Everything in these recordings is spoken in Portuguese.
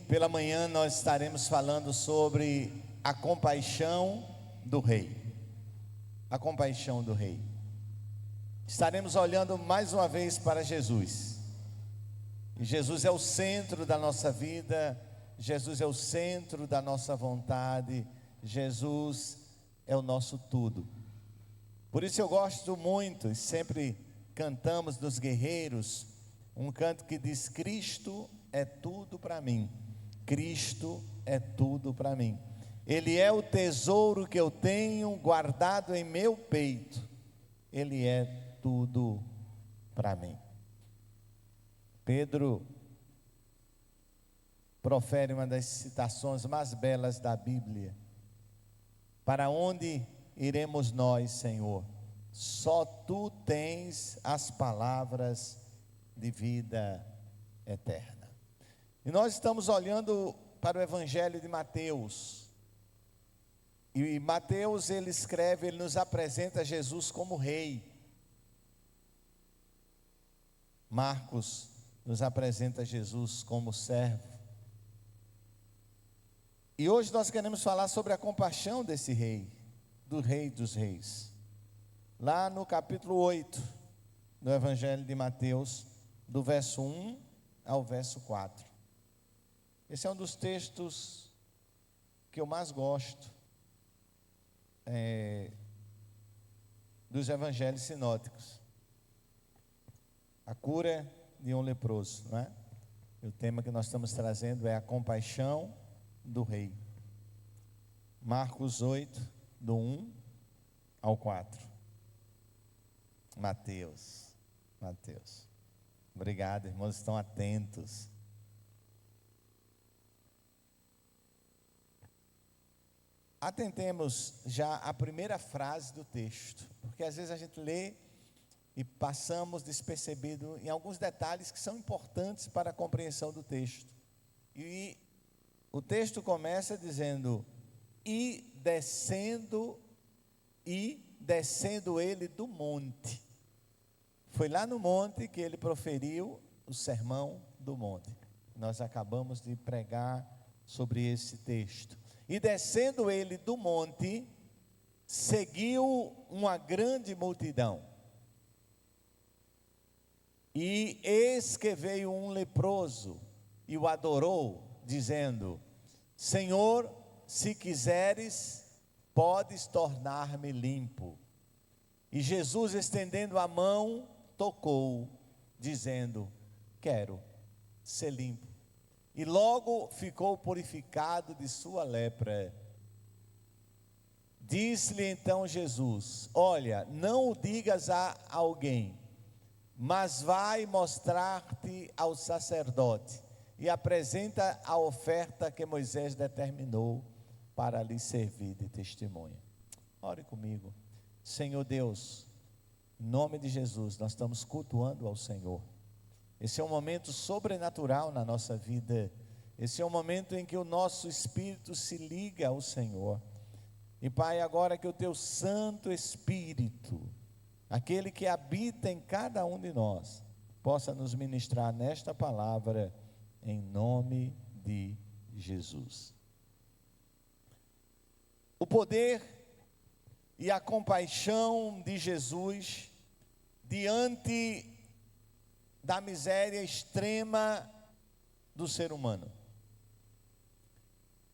pela manhã nós estaremos falando sobre a compaixão do rei. A compaixão do rei. Estaremos olhando mais uma vez para Jesus. E Jesus é o centro da nossa vida, Jesus é o centro da nossa vontade, Jesus é o nosso tudo. Por isso eu gosto muito, e sempre cantamos dos guerreiros, um canto que diz: Cristo é tudo para mim, Cristo é tudo para mim. Ele é o tesouro que eu tenho guardado em meu peito, Ele é tudo para mim. Pedro profere uma das citações mais belas da Bíblia: para onde iremos nós, Senhor? Só Tu tens as palavras de vida eterna. E nós estamos olhando para o Evangelho de Mateus. E Mateus, ele escreve, ele nos apresenta Jesus como rei. Marcos nos apresenta Jesus como servo. E hoje nós queremos falar sobre a compaixão desse rei, do Rei dos Reis. Lá no capítulo 8 do Evangelho de Mateus, do verso 1 ao verso 4. Esse é um dos textos que eu mais gosto dos evangelhos sinóticos. A cura de um leproso, não é? E o tema que nós estamos trazendo é a compaixão do rei. Marcos 8, do 1 ao 4. Mateus. Obrigado, irmãos, estão atentos. Atentemos já à primeira frase do texto, porque às vezes a gente lê e passamos despercebido em alguns detalhes que são importantes para a compreensão do texto. E o texto começa dizendo: e descendo ele do monte. Foi lá no monte que ele proferiu o sermão do monte. Nós acabamos de pregar sobre esse texto. E descendo ele do monte, seguiu uma grande multidão. E eis que veio um leproso e o adorou, dizendo: Senhor, se quiseres, podes tornar-me limpo. E Jesus, estendendo a mão, tocou, dizendo: quero ser limpo. E logo ficou purificado de sua lepra. Disse-lhe então Jesus: olha, não o digas a alguém, mas vai mostrar-te ao sacerdote e apresenta a oferta que Moisés determinou para lhe servir de testemunha. Ore comigo. Senhor Deus, em nome de Jesus, nós estamos cultuando ao Senhor. Esse é um momento sobrenatural na nossa vida. Esse é um momento em que o nosso espírito se liga ao Senhor. E Pai, agora que o Teu Santo Espírito, aquele que habita em cada um de nós, possa nos ministrar nesta palavra, em nome de Jesus. O poder e a compaixão de Jesus diante da miséria extrema do ser humano.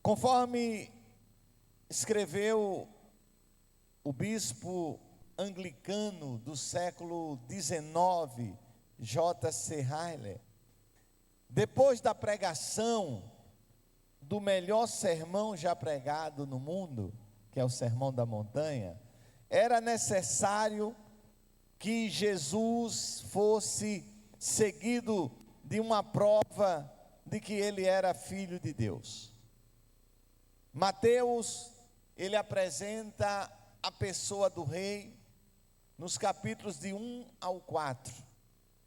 Conforme escreveu o bispo anglicano do século XIX, J.C. Ryle, depois da pregação do melhor sermão já pregado no mundo, que é o Sermão da Montanha, era necessário que Jesus fosse seguido de uma prova de que ele era filho de Deus. Mateus, ele apresenta a pessoa do rei nos capítulos de 1 ao 4.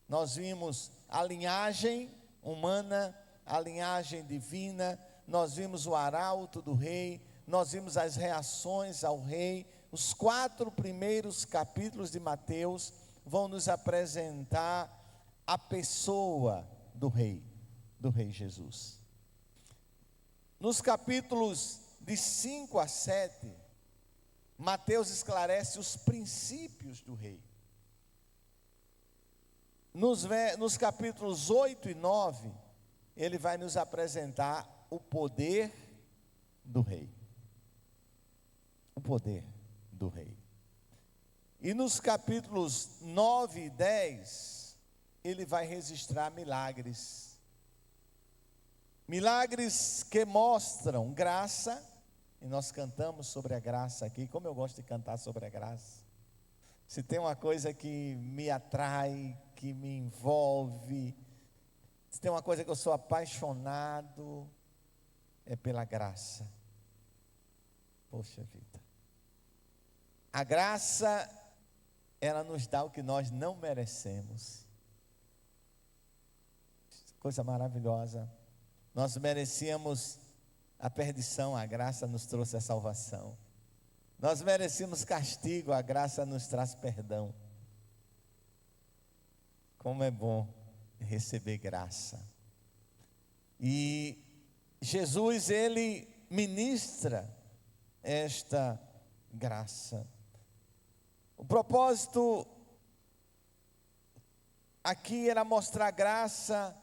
Nós vimos a linhagem humana, a linhagem divina, nós vimos o arauto do rei, nós vimos as reações ao rei. Os 4 primeiros capítulos de Mateus vão nos apresentar a pessoa do rei Jesus. Nos capítulos de 5 a 7, Mateus esclarece os princípios do rei. Nos capítulos 8 e 9, ele vai nos apresentar o poder do rei. O poder do rei. E nos capítulos 9 e 10, ele vai registrar milagres. Milagres que mostram graça, e nós cantamos sobre a graça aqui, como eu gosto de cantar sobre a graça. Se tem uma coisa que me atrai, que me envolve, se tem uma coisa que eu sou apaixonado, é pela graça. Poxa vida. A graça, ela nos dá o que nós não merecemos. Coisa maravilhosa. Nós merecíamos a perdição, a graça nos trouxe a salvação. Nós merecíamos castigo, a graça nos traz perdão. Como é bom receber graça. E Jesus, ele ministra esta graça. O propósito aqui era mostrar graça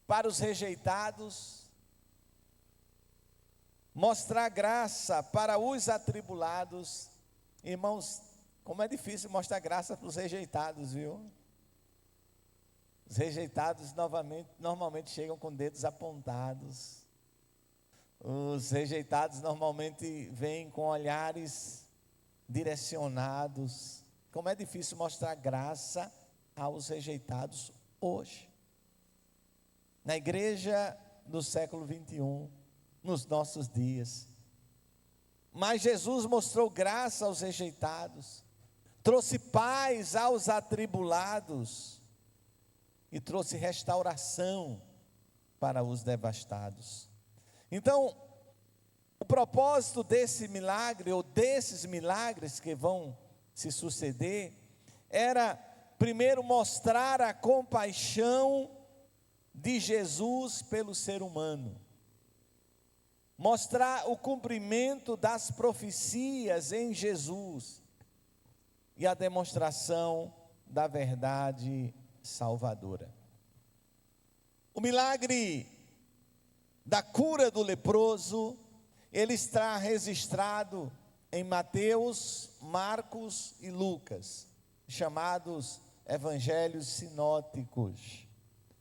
para os rejeitados, mostrar graça para os atribulados. Irmãos, como é difícil mostrar graça para os rejeitados, viu? Os rejeitados normalmente chegam com dedos apontados. Os rejeitados normalmente vêm com olhares direcionados. Como é difícil mostrar graça aos rejeitados hoje. Na igreja do século 21, nos nossos dias. Mas Jesus mostrou graça aos rejeitados, trouxe paz aos atribulados e trouxe restauração para os devastados. Então, o propósito desse milagre, ou desses milagres que vão se suceder, era primeiro mostrar a compaixão de Jesus pelo ser humano, mostrar o cumprimento das profecias em Jesus e a demonstração da verdade salvadora. O milagre da cura do leproso, ele está registrado em Mateus, Marcos e Lucas, chamados evangelhos sinóticos.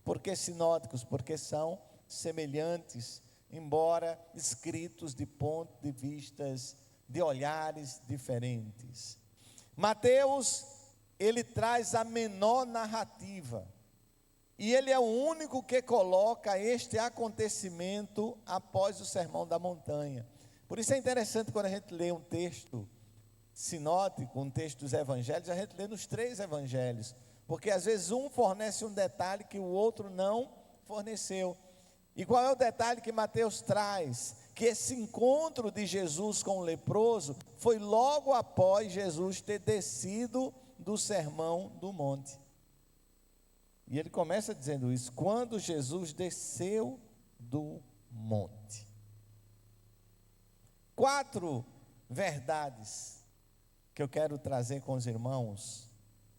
Por que sinóticos? Porque são semelhantes, embora escritos de pontos de vistas, de olhares diferentes. Mateus, ele traz a menor narrativa, e ele é o único que coloca este acontecimento após o Sermão da Montanha. Por isso é interessante quando a gente lê um texto sinótico, um texto dos evangelhos, a gente lê nos 3 evangelhos, porque às vezes um fornece um detalhe que o outro não forneceu. E qual é o detalhe que Mateus traz? Que esse encontro de Jesus com o leproso foi logo após Jesus ter descido do Sermão do Monte. E ele começa dizendo isso: quando Jesus desceu do monte. 4 verdades que eu quero trazer com os irmãos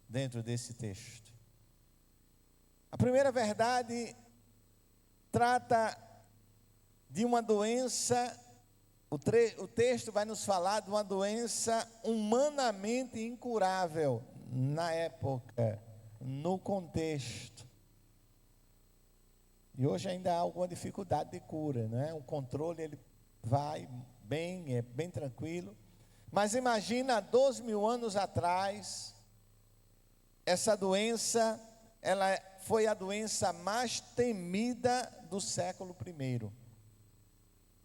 dentro desse texto. A primeira verdade trata de uma doença. O texto vai nos falar de uma doença humanamente incurável na época, no contexto. E hoje ainda há alguma dificuldade de cura, não é? O controle ele vai bem, é bem tranquilo. Mas imagina, 2.000 anos atrás, essa doença, ela foi a doença mais temida do século I,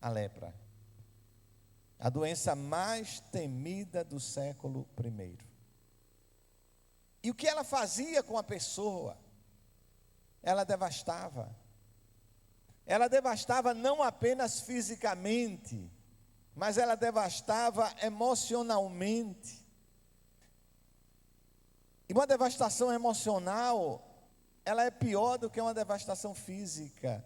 a lepra. A doença mais temida do século I. E o que ela fazia com a pessoa? Ela devastava. Ela devastava não apenas fisicamente, mas ela devastava emocionalmente. E uma devastação emocional, ela é pior do que uma devastação física.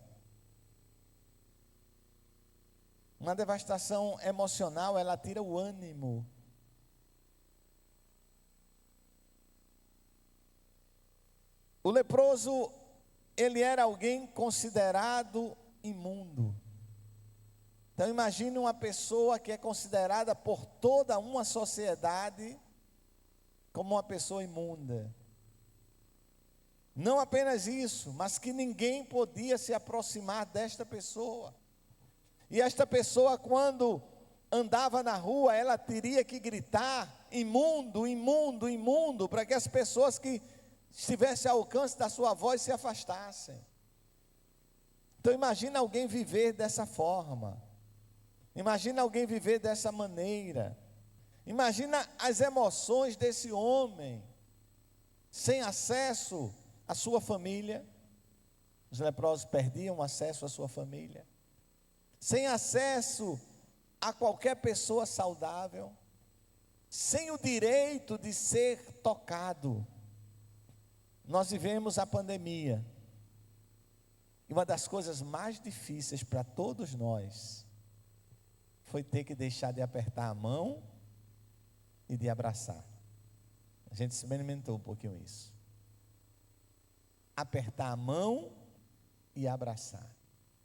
Uma devastação emocional, ela tira o ânimo. O leproso, ele era alguém considerado imundo. Então imagine uma pessoa que é considerada por toda uma sociedade como uma pessoa imunda. Não apenas isso, mas que ninguém podia se aproximar desta pessoa. E esta pessoa, quando andava na rua, ela teria que gritar: imundo, imundo, imundo, para que as pessoas que estivessem ao alcance da sua voz se afastassem. Então imagina alguém viver dessa forma. Imagina alguém viver dessa maneira. Imagina as emoções desse homem, sem acesso à sua família. Os leprosos perdiam acesso à sua família, sem acesso a qualquer pessoa saudável, sem o direito de ser tocado. Nós vivemos a pandemia, e uma das coisas mais difíceis para todos nós foi ter que deixar de apertar a mão e de abraçar. A gente experimentou um pouquinho isso. Apertar a mão e abraçar.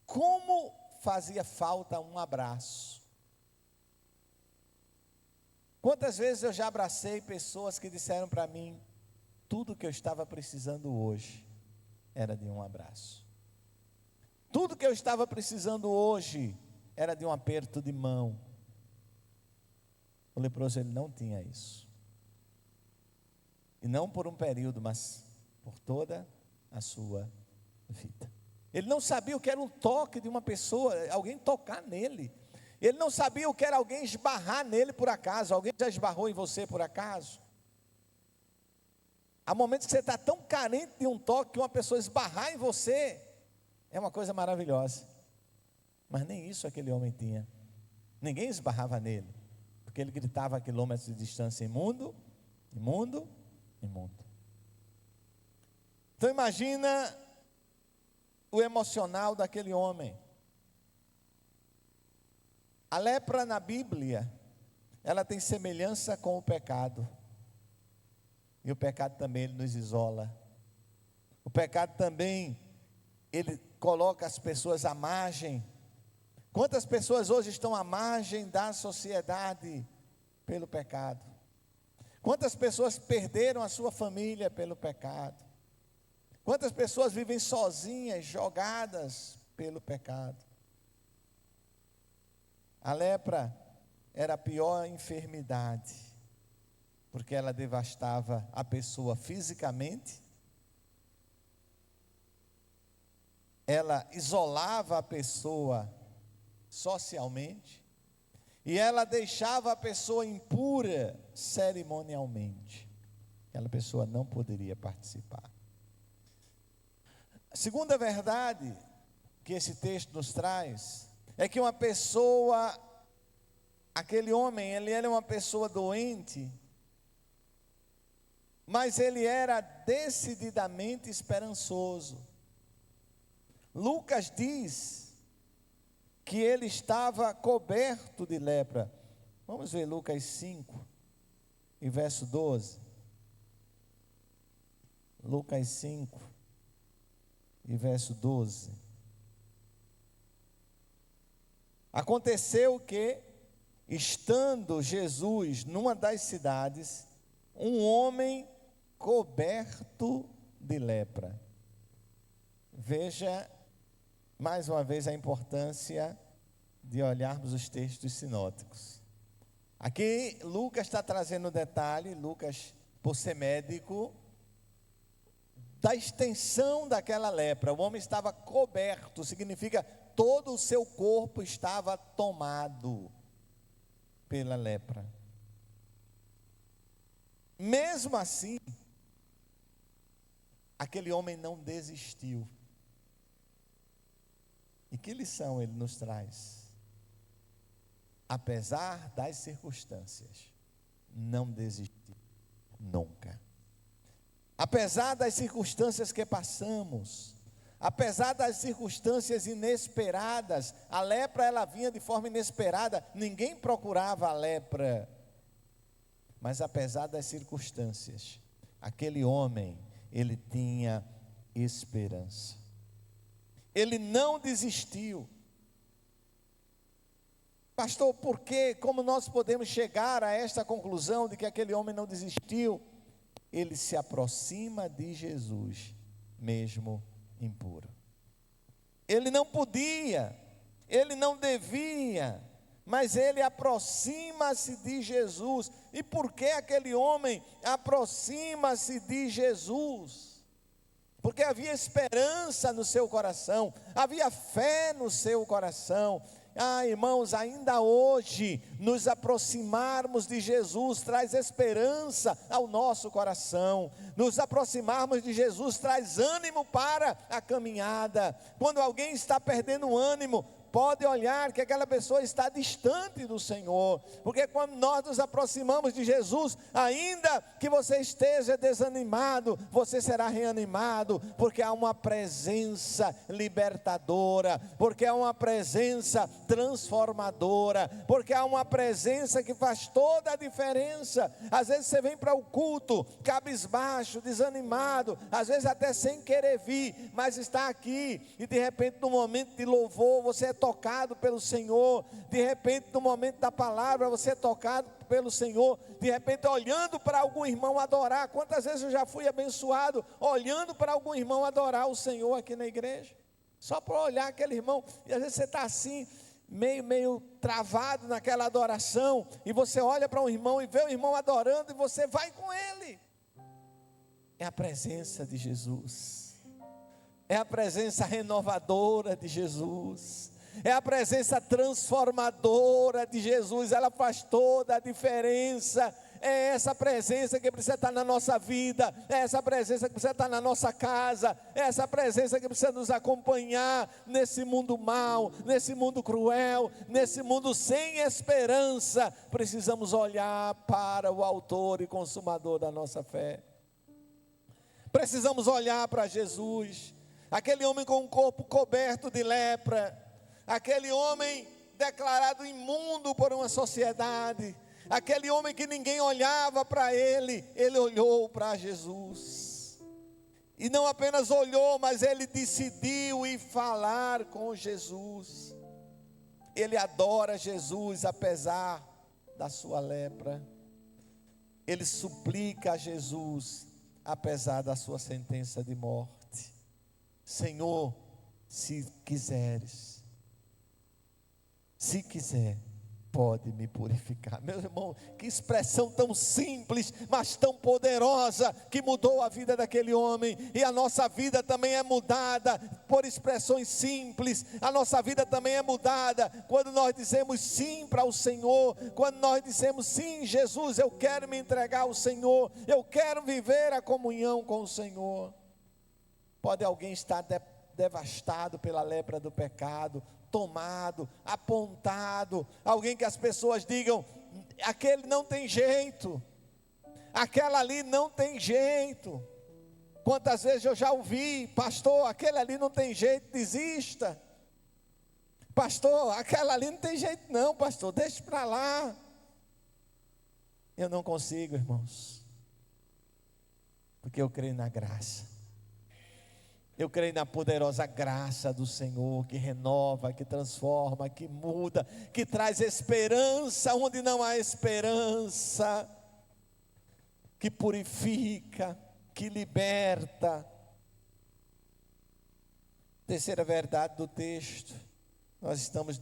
Como fazia falta um abraço. Quantas vezes eu já abracei pessoas que disseram para mim: tudo que eu estava precisando hoje era de um abraço. Tudo que eu estava precisando hoje era de um aperto de mão. O leproso, ele não tinha isso. E não por um período, mas por toda a sua vida. Ele não sabia o que era um toque de uma pessoa, alguém tocar nele. Ele não sabia o que era alguém esbarrar nele por acaso. Alguém já esbarrou em você por acaso? Há momentos que você está tão carente de um toque que uma pessoa esbarrar em você é uma coisa maravilhosa. Mas nem isso aquele homem tinha. Ninguém esbarrava nele, porque ele gritava a quilômetros de distância: imundo, imundo, imundo. Então imagina o emocional daquele homem. A lepra na Bíblia, ela tem semelhança com o pecado. E o pecado também, ele nos isola. O pecado também, ele coloca as pessoas à margem. Quantas pessoas hoje estão à margem da sociedade pelo pecado? Quantas pessoas perderam a sua família pelo pecado? Quantas pessoas vivem sozinhas, jogadas pelo pecado? A lepra era a pior enfermidade, porque ela devastava a pessoa fisicamente, ela isolava a pessoa socialmente, e ela deixava a pessoa impura cerimonialmente. Aquela pessoa não poderia participar. A segunda verdade que esse texto nos traz é que uma pessoa, aquele homem, ele era uma pessoa doente, mas ele era decididamente esperançoso. Lucas diz que ele estava coberto de lepra. Vamos ver Lucas 5, e verso 12. Lucas 5, e verso 12. Aconteceu que, estando Jesus numa das cidades, um homem coberto de lepra. Veja mais uma vez a importância de olharmos os textos sinóticos. Aqui Lucas está trazendo um detalhe, Lucas, por ser médico, da extensão daquela lepra. O homem estava coberto, significa todo o seu corpo estava tomado pela lepra. Mesmo assim, aquele homem não desistiu. E que lição ele nos traz? Apesar das circunstâncias, não desistir nunca. Apesar das circunstâncias que passamos, Apesar das circunstâncias inesperadas, a lepra ela vinha de forma inesperada, ninguém procurava a lepra. Mas apesar das circunstâncias, aquele homem, ele tinha esperança. Ele não desistiu. Pastor, por quê? Como nós podemos chegar a esta conclusão de que aquele homem não desistiu? Ele se aproxima de Jesus, mesmo impuro. Ele não podia, ele não devia, mas ele aproxima-se de Jesus. E por que aquele homem aproxima-se de Jesus? Porque havia esperança no seu coração, havia fé no seu coração. Irmãos, ainda hoje, nos aproximarmos de Jesus traz esperança ao nosso coração. Nos aproximarmos de Jesus traz ânimo para a caminhada. Quando alguém está perdendo ânimo, pode olhar que aquela pessoa está distante do Senhor, porque quando nós nos aproximamos de Jesus, ainda que você esteja desanimado, você será reanimado, porque há uma presença libertadora, porque há uma presença transformadora, porque há uma presença que faz toda a diferença. Às vezes você vem para o culto cabisbaixo, desanimado, às vezes até sem querer vir, mas está aqui, e de repente no momento de louvor, você é tocado pelo Senhor, de repente no momento da palavra você é tocado pelo Senhor, de repente olhando para algum irmão adorar. Quantas vezes eu já fui abençoado olhando para algum irmão adorar o Senhor aqui na igreja, só para olhar aquele irmão, e às vezes você está assim, meio travado naquela adoração, e você olha para um irmão e vê o irmão adorando, e você vai com ele. É a presença de Jesus, é a presença renovadora de Jesus, é a presença transformadora de Jesus. Ela faz toda a diferença. É essa presença que precisa estar na nossa vida, é essa presença que precisa estar na nossa casa, é essa presença que precisa nos acompanhar nesse mundo mau, nesse mundo cruel, nesse mundo sem esperança. Precisamos olhar para o autor e consumador da nossa fé. Precisamos olhar para Jesus, aquele homem com o corpo coberto de lepra, aquele homem declarado imundo por uma sociedade, aquele homem que ninguém olhava para ele olhou para Jesus, e não apenas olhou, mas ele decidiu ir falar com Jesus. Ele adora Jesus apesar da sua lepra, ele suplica a Jesus apesar da sua sentença de morte. Senhor, se quiseres, se quiser, pode me purificar. Meu irmão, que expressão tão simples, mas tão poderosa, que mudou a vida daquele homem. E a nossa vida também é mudada por expressões simples. A nossa vida também é mudada quando nós dizemos sim para o Senhor, quando nós dizemos sim, Jesus, eu quero me entregar ao Senhor, eu quero viver a comunhão com o Senhor. Pode alguém estar devastado pela lepra do pecado, tomado, apontado, alguém que as pessoas digam, aquele não tem jeito, aquela ali não tem jeito. Quantas vezes eu já ouvi, pastor, aquele ali não tem jeito, desista. Pastor, aquela ali não tem jeito não, pastor, deixa para lá. Eu não consigo, irmãos, porque eu creio na graça. Eu creio na poderosa graça do Senhor, que renova, que transforma, que muda, que traz esperança onde não há esperança, que purifica, que liberta. Terceira verdade do texto, nós estamos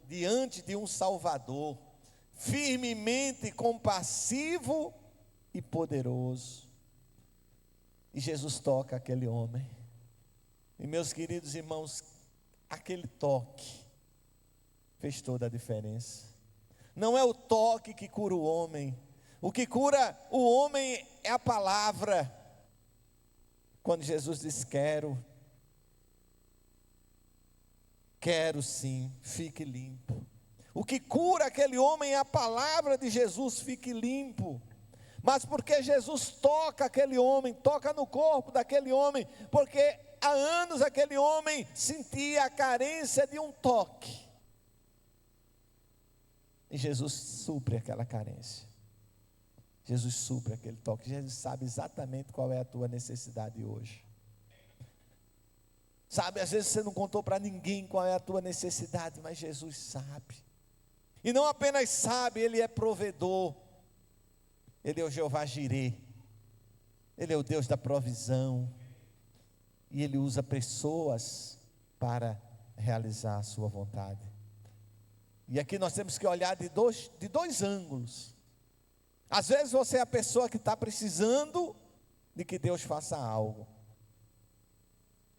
diante de um Salvador, firmemente compassivo e poderoso. E Jesus toca aquele homem. E meus queridos irmãos, aquele toque fez toda a diferença. Não é o toque que cura o homem. O que cura o homem é a palavra. Quando Jesus diz quero sim, fique limpo. O que cura aquele homem é a palavra de Jesus, fique limpo. Mas porque Jesus toca aquele homem, toca no corpo daquele homem, porque há anos aquele homem sentia a carência de um toque. E Jesus supre aquela carência. Jesus supre aquele toque. Jesus sabe exatamente qual é a tua necessidade hoje. Sabe, às vezes você não contou para ninguém qual é a tua necessidade, mas Jesus sabe. E não apenas sabe, Ele é provedor. Ele é o Jeová Jirê. Ele é o Deus da provisão. E Ele usa pessoas para realizar a sua vontade. E aqui nós temos que olhar de dois ângulos. Às vezes você é a pessoa que está precisando de que Deus faça algo.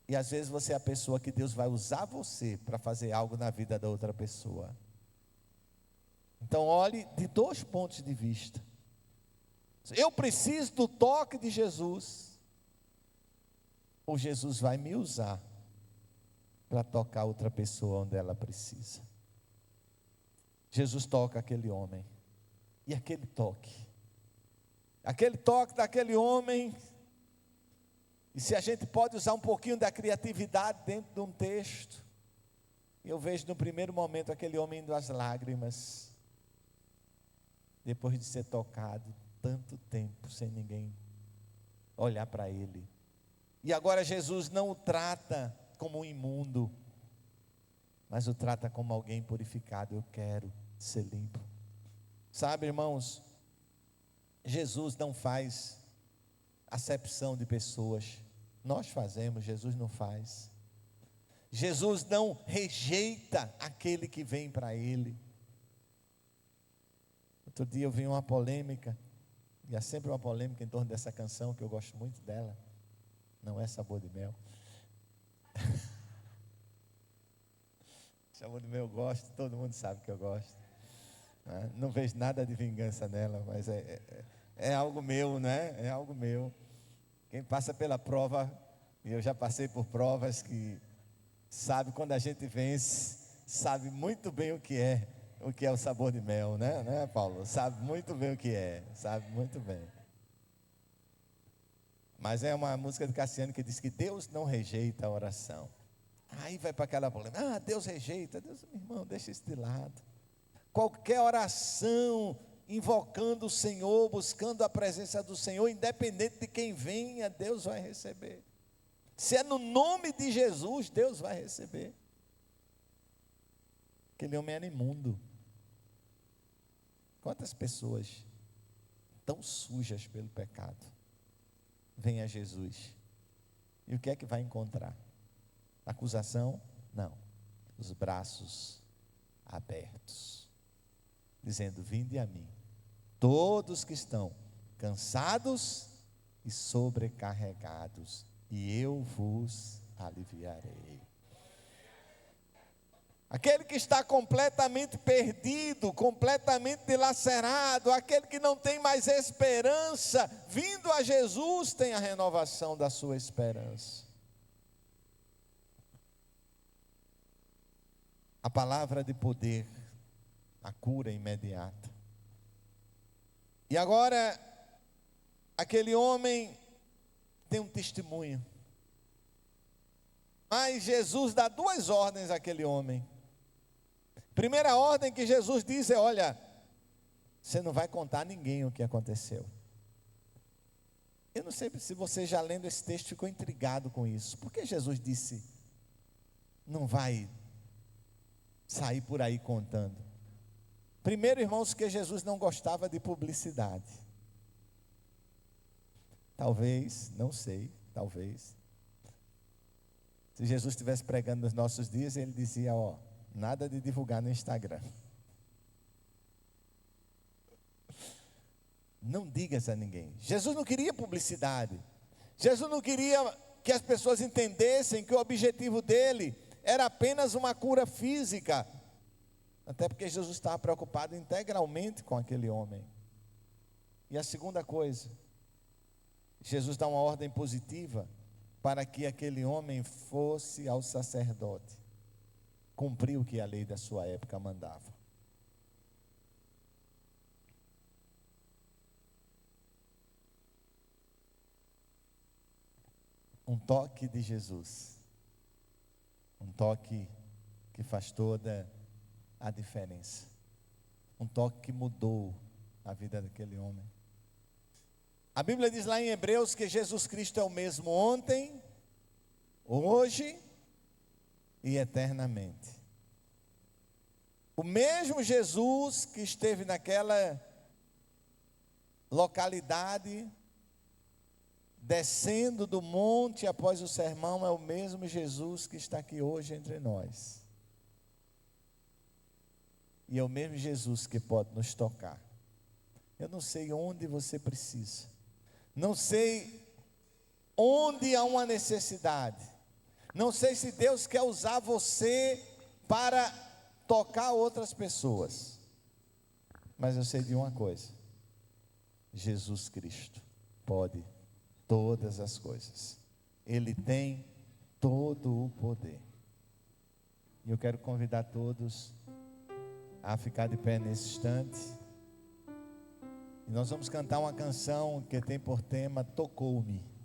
E às vezes você é a pessoa que Deus vai usar você para fazer algo na vida da outra pessoa. Então olhe de dois pontos de vista. Eu preciso do toque de Jesus, ou Jesus vai me usar para tocar outra pessoa onde ela precisa. Jesus toca aquele homem, e aquele toque daquele homem, e se a gente pode usar um pouquinho da criatividade dentro de um texto, eu vejo no primeiro momento aquele homem indo às lágrimas, depois de ser tocado tanto tempo sem ninguém olhar para ele. E agora Jesus não o trata como um imundo, mas o trata como alguém purificado. Eu quero ser limpo. Sabe, irmãos, Jesus não faz acepção de pessoas. Nós fazemos, Jesus não faz. Jesus não rejeita aquele que vem para Ele. Outro dia eu vi uma polêmica, e há sempre uma polêmica em torno dessa canção, que eu gosto muito dela. Não é Sabor de Mel. Sabor de Mel eu gosto, todo mundo sabe que eu gosto. Não vejo nada de vingança nela, mas é algo meu, né? É algo meu. Quem passa pela prova, e eu já passei por provas, que sabe quando a gente vence, sabe muito bem o que é o sabor de mel, né, Paulo? Sabe muito bem o que é, sabe muito bem. Mas é uma música de Cassiano que diz que Deus não rejeita a oração. Aí vai para aquela polêmica, Deus rejeita. Deus, meu irmão, deixa isso de lado. Qualquer oração invocando o Senhor, buscando a presença do Senhor, independente de quem venha, Deus vai receber. Se é no nome de Jesus, Deus vai receber. Aquele homem era imundo. Quantas pessoas tão sujas pelo pecado vêm a Jesus, e o que é que vai encontrar? Acusação? Não. Os braços abertos, dizendo: vinde a mim, todos que estão cansados e sobrecarregados, e eu vos aliviarei. Aquele que está completamente perdido, completamente dilacerado, aquele que não tem mais esperança, vindo a Jesus, tem a renovação da sua esperança. A palavra de poder, a cura imediata. E agora, aquele homem tem um testemunho. Mas Jesus dá duas ordens àquele homem. Primeira ordem que Jesus diz é: olha, você não vai contar a ninguém o que aconteceu. Eu não sei se você já lendo esse texto ficou intrigado com isso. Por que Jesus disse, não vai sair por aí contando? Primeiro, irmãos, que Jesus não gostava de publicidade. Talvez, não sei, talvez. Se Jesus estivesse pregando nos nossos dias, ele dizia: nada de divulgar no Instagram. Não digas a ninguém. Jesus não queria publicidade. Jesus não queria que as pessoas entendessem que o objetivo dele era apenas uma cura física. Até porque Jesus estava preocupado integralmente com aquele homem. E a segunda coisa, Jesus dá uma ordem positiva para que aquele homem fosse ao sacerdote, cumprir o que a lei da sua época mandava. um toque de Jesus. Um toque que faz toda a diferença. Um toque que mudou a vida daquele homem. A Bíblia diz lá em Hebreus que Jesus Cristo é o mesmo ontem, hoje e eternamente. O mesmo Jesus que esteve naquela localidade, descendo do monte após o sermão, é o mesmo Jesus que está aqui hoje entre nós. E é o mesmo Jesus que pode nos tocar. Eu não sei onde você precisa, não sei onde há uma necessidade, não sei se Deus quer usar você para tocar outras pessoas, mas eu sei de uma coisa: Jesus Cristo pode todas as coisas, Ele tem todo o poder. E eu quero convidar todos a ficar de pé nesse instante, e nós vamos cantar uma canção que tem por tema Tocou-me.